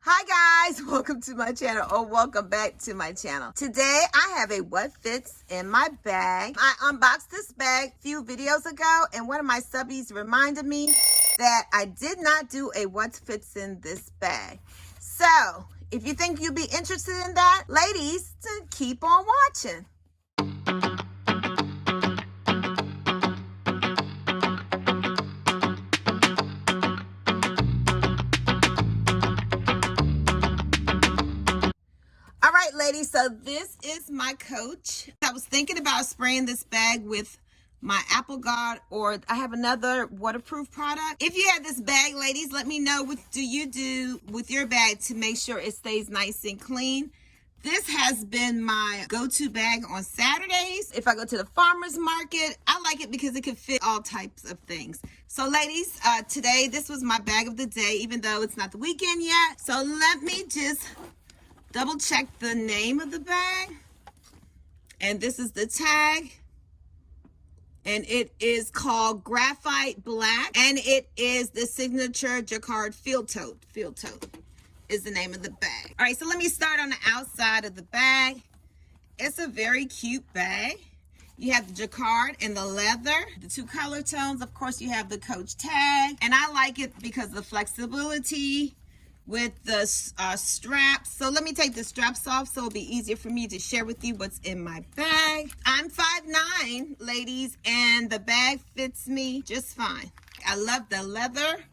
Hi guys, welcome to my channel, or welcome back to my channel. Today I have a what fits in my bag. I unboxed this bag a few videos ago, and one of my subbies reminded me that I did not do a what fits in this bag. So if you think you'd be interested in that, ladies, then keep on watching. All right, ladies, so this is my Coach. I was thinking about spraying this bag with my Apple Guard, or I have another waterproof product. If you have this bag, ladies, let me know what do you do with your bag to make sure it stays nice and clean. This has been my go-to bag on Saturdays. If I go to the farmer's market, I like it because it can fit all types of things. So ladies, today this was my bag of the day, even though it's not the weekend yet. So let me just double check the name of the bag, and this is the tag, and it is called Graphite Black, and it is the signature Jacquard Field Tote. Field Tote is the name of the bag. All right, so let me start on the outside of the bag. It's a very cute bag. You have the Jacquard and the leather, the two color tones. Of course, you have the Coach tag, and I like it because of the flexibility with the straps. So let me take the straps off so it'll be easier for me to share with you what's in my bag. I'm 5'9", ladies, and the bag fits me just fine. I love the leather.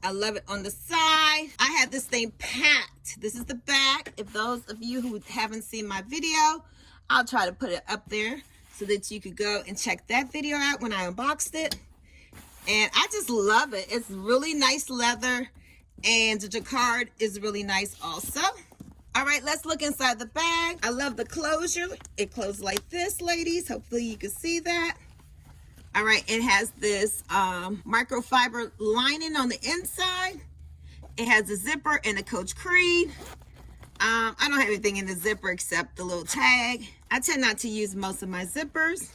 I love it on the side. I have this thing packed. This is the back. If those of you who haven't seen my video, I'll try to put it up there so that you could go and check that video out when I unboxed it. And I just love it. It's really nice leather. And the Jacquard is really nice also. All right, let's look inside the bag. I love the closure. It closes like this, ladies. Hopefully you can see that. All right, it has this microfiber lining on the inside. It has a zipper and a Coach Creed. I don't have anything in the zipper except the little tag. I tend not to use most of my zippers.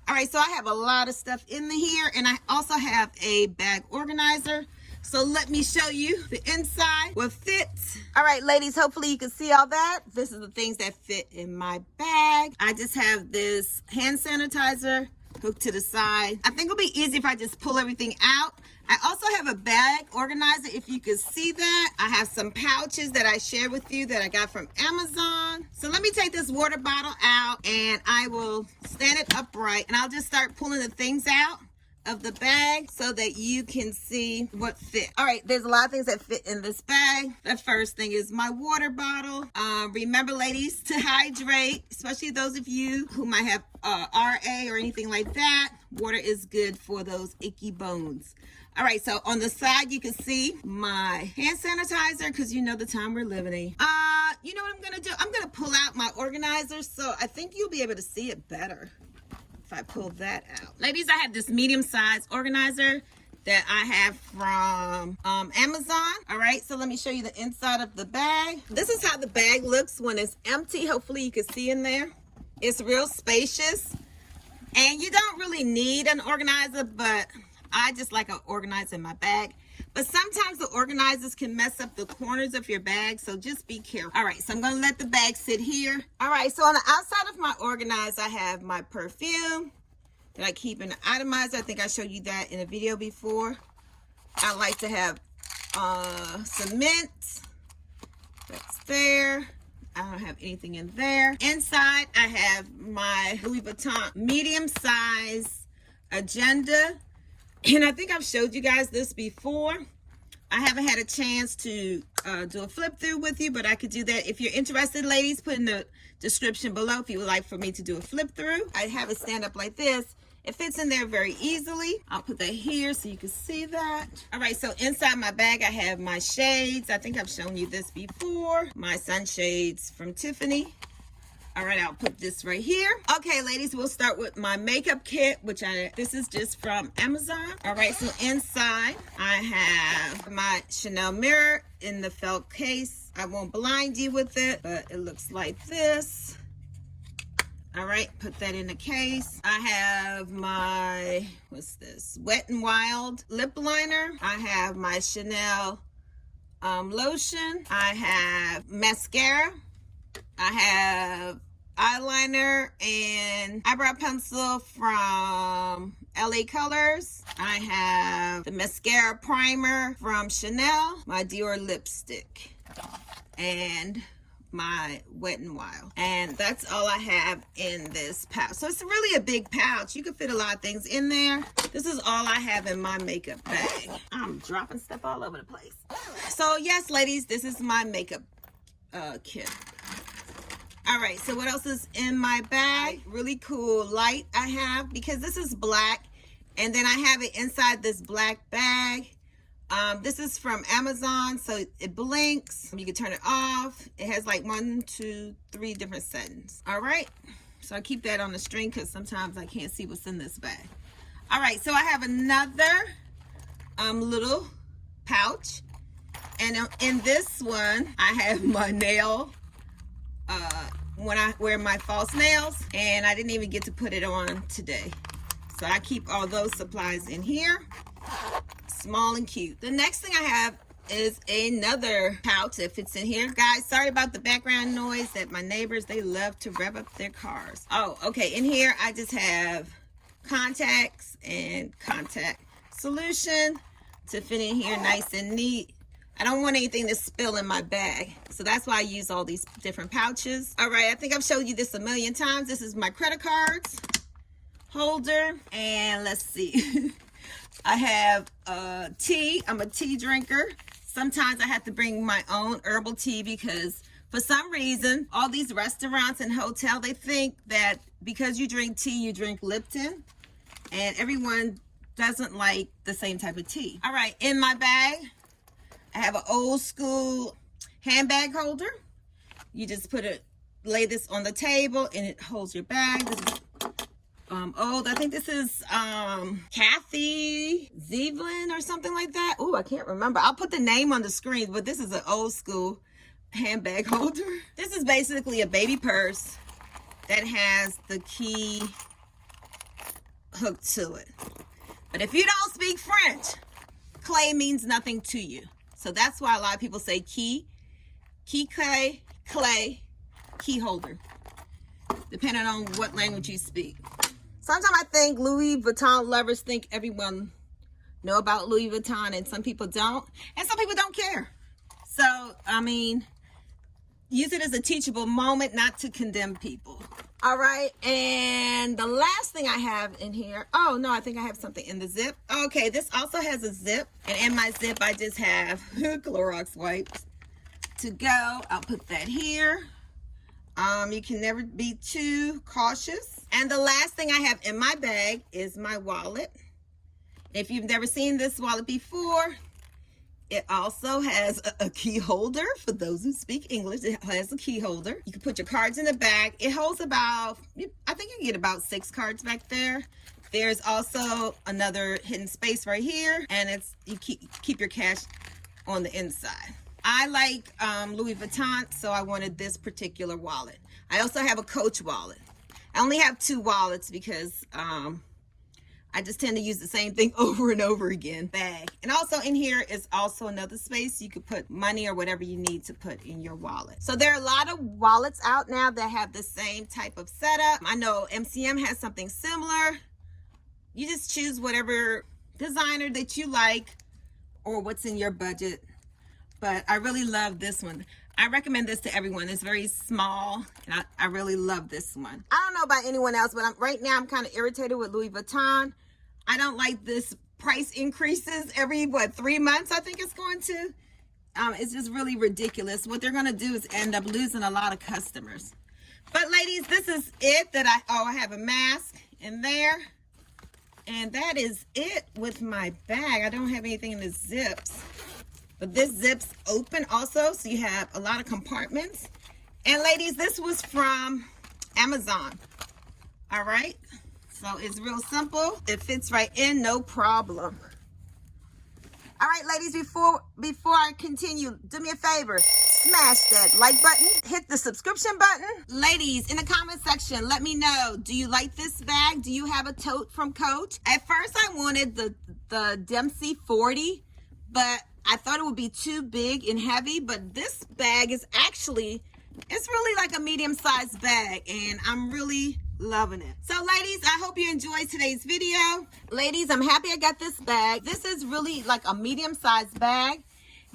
All right, so I have a lot of stuff in here, and I also have a bag organizer. So let me show you the inside, what fits. All right, ladies, hopefully you can see all that. This is the things that fit in my bag. I just have this hand sanitizer hooked to the side. I think it'll be easy if I just pull everything out. I also have a bag organizer, if you can see that. I have some pouches that I shared with you that I got from Amazon. So let me take this water bottle out, and I will stand it upright, and I'll just start pulling the things out of the bag so that you can see what fit. All right, there's a lot of things that fit in this bag. The first thing is my water bottle. Remember, ladies, to hydrate, especially those of you who might have RA or anything like that. Water is good for those icky bones. All right, so on the side you can see my hand sanitizer, because you know the time we're living in. You know what I'm gonna do? I'm gonna pull out my organizer, so I think you'll be able to see it better I pull that out. Ladies, I have this medium-sized organizer that I have from Amazon. All right, so let me show you the inside of the bag. This is how the bag looks when it's empty. Hopefully you can see in there. It's real spacious, and you don't really need an organizer, but I just like an organizer in my bag. But sometimes the organizers can mess up the corners of your bag, so just be careful. All right, so I'm gonna let the bag sit here. All right, so on the outside of my organizer, I have my perfume that I keep in the atomizer. I think I showed you that in a video before. I like to have some mint. That's there. I don't have anything in there. Inside, I have my Louis Vuitton medium size agenda. And I think I've showed you guys this before. I haven't had a chance to do a flip through with you, but I could do that. If you're interested, ladies, put in the description below if you would like for me to do a flip through. I have it stand up like this. It fits in there very easily. I'll put that here so you can see that. All right, so inside my bag, I have my shades. I think I've shown you this before. My sunshades from Tiffany. All right, I'll put this right here. Okay, ladies, we'll start with my makeup kit, this is just from Amazon. All right, so inside I have my Chanel mirror in the felt case. I won't blind you with it, but it looks like this. All right, put that in the case. I have my, what's this? Wet n Wild lip liner. I have my Chanel lotion. I have mascara. I have eyeliner and eyebrow pencil from LA Colors. I have the mascara primer from Chanel, my Dior lipstick, and my Wet n Wild. And that's all I have in this pouch. So it's really a big pouch. You can fit a lot of things in there. This is all I have in my makeup bag. I'm dropping stuff all over the place. So yes, ladies, this is my makeup kit. All right, so what else is in my bag? Really cool light I have, because this is black, and then I have it inside this black bag. This is from Amazon, so it blinks. You can turn it off. It has like 1, 2, 3 different settings. All right, so I keep that on the string because sometimes I can't see what's in this bag. All right, so I have another little pouch, and in this one I have my nail. When I wear my false nails, and I didn't even get to put it on today. So I keep all those supplies in here, small and cute. The next thing I have is another pouch that fits in here. Guys, sorry about the background noise that my neighbors, they love to rev up their cars. Oh, okay, in here I just have contacts and contact solution to fit in here nice and neat. I don't want anything to spill in my bag, so that's why I use all these different pouches. All right, I think I've showed you this a million times. This is my credit cards holder, and let's see. I have tea. I'm a tea drinker. Sometimes I have to bring my own herbal tea because for some reason, all these restaurants and hotels, they think that because you drink tea, you drink Lipton, and everyone doesn't like the same type of tea. All right, in my bag, I have an old school handbag holder. You just lay this on the table and it holds your bag. This is old. I think this is Kathy Zevelin or something like that. Oh, I can't remember. I'll put the name on the screen, but this is an old school handbag holder. This is basically a baby purse that has the key hooked to it. But if you don't speak French, clay means nothing to you. So that's why a lot of people say key clay, key holder, depending on what language you speak. Sometimes I think Louis Vuitton lovers think everyone know about Louis Vuitton, and some people don't, and some people don't care. So, I mean, use it as a teachable moment, not to condemn people. All right, and the last thing I have in here, oh no, I think I have something in the zip. Okay, this also has a zip, and in my zip I just have Clorox wipes to go. I'll put that here. You can never be too cautious. And the last thing I have in my bag is my wallet. If you've never seen this wallet before, it also has a key holder. For those who speak English, it has a key holder. You can put your cards in the bag. It holds about, I think you can get about 6 cards back there. There's also another hidden space right here, and you keep your cash on the inside. I like Louis Vuitton, so I wanted this particular wallet. I also have a Coach wallet. I only have 2 wallets because I just tend to use the same thing over and over again. Bag. And also in here is also another space you could put money or whatever you need to put in your wallet. So there are a lot of wallets out now that have the same type of setup. I know MCM has something similar. You just choose whatever designer that you like or what's in your budget. But I really love this one. I recommend this to everyone. It's very small, and I really love this one. I don't know about anyone else, but right now I'm kind of irritated with Louis Vuitton. I don't like this price increases every, 3 months, I think it's going to. It's just really ridiculous. What they're going to do is end up losing a lot of customers. But ladies, this is it that I have a mask in there. And that is it with my bag. I don't have anything in the zips. But this zips open also, so you have a lot of compartments. And ladies, this was from Amazon. All right, so it's real simple. It fits right in, no problem. All right, ladies, before I continue, do me a favor. Smash that like button, hit the subscription button. Ladies, in the comment section, let me know, do you like this bag? Do you have a tote from Coach? At first, I wanted the Dempsey 40, but I thought it would be too big and heavy, but this bag is actually, it's really like a medium-sized bag, and I'm really loving it. So ladies, I hope you enjoyed today's video. Ladies, I'm happy I got this bag. This is really like a medium-sized bag,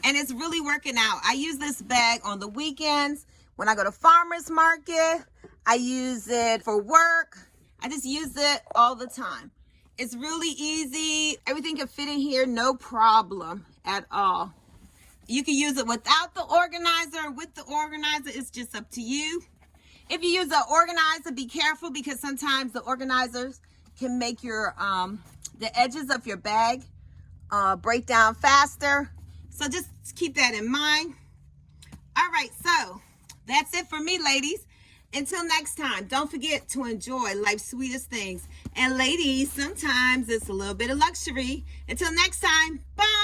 and it's really working out. I use this bag on the weekends when I go to farmers market. I use it for work. I just use it all the time. It's really easy. Everything can fit in here, no problem at all. You can use it without the organizer. With the organizer, it's just up to you. If you use an organizer, be careful because sometimes the organizers can make your the edges of your bag break down faster. So just keep that in mind. All right, so that's it for me, ladies. Until next time, don't forget to enjoy life's sweetest things. And ladies, sometimes it's a little bit of luxury. Until next time, bye.